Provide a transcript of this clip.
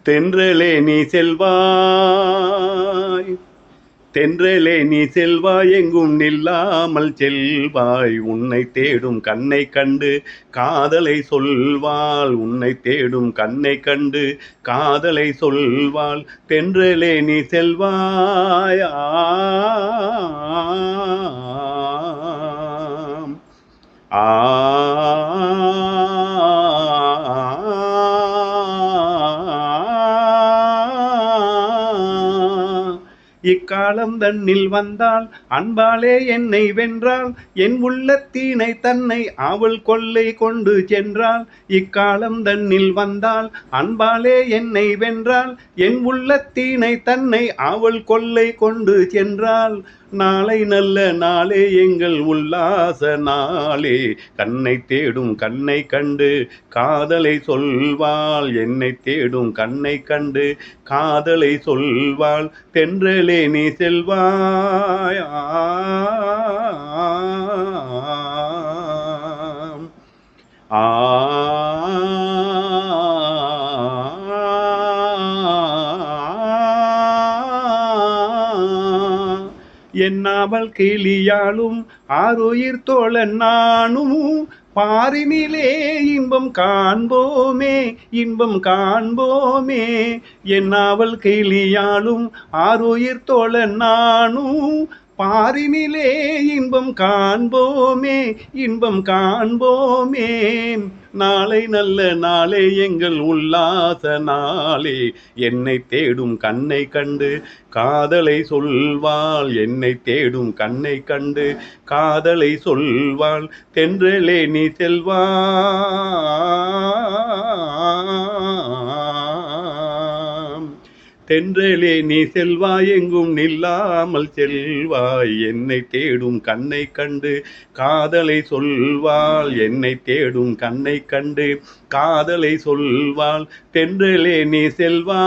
தென்றலே நீ செல்வாய், தென்றலே நீ செல்வாய், எங்கும் நில்லாமல் செல்வாய். உன்னை தேடும் கண்ணை கண்டு காதலை சொல்வாள், உன்னை தேடும் கண்ணை கண்டு காதலை சொல்வாள். தென்றலே நீ செல்வாய். ஆ இக்காலம் தன்னில் வந்தால் அன்பாலே என்னை வென்றால், என் உள்ளத்தீனை தன்னை அவள் கொள்ளை கொண்டு சென்றாள். இக்காலம் தன்னில் வந்தால் அன்பாலே என்னை வென்றால், என் உள்ளத்தீனை தன்னை அவள் கொள்ளை கொண்டு சென்றாள். நாளை நல்ல நாளே, எங்கள் உல்லாச நாளே. கண்ணை தேடும் கண்ணை கண்டு காதலை சொல்வாள், என்னை தேடும் கண்ணை கண்டு காதலை சொல்வாள். தென்றலே நீ செல்வாய். ஆ என்னாவல் கிளியாளும் ஆருயிர் தோழன் நானும், பாரினிலே இன்பம் காண்போமே, இன்பம் காண்போமே. என்னாவல் கிளியாளும் ஆருயிர் தோழன் நானும், பாரினிலே இன்பம் காண்போமே, இன்பம் காண்போமே. நாளை நல்ல நாளே, எங்கள் உல்லாச நாளே. என்னை தேடும் கண்ணை கண்டு காதலை சொல்வாள், என்னை தேடும் கண்ணை கண்டு காதலை சொல்வாள். தென்றலே நீ செல்வாய், தென்றலே நீ செல்வாய், எங்கும் நில்லாமல் செல்வாய். என்னை தேடும் கண்ணை கண்டு காதலை சொல்வாள், என்னை தேடும் கண்ணை கண்டு காதலை சொல்வாள். தென்றலே நீ செல்வாய்.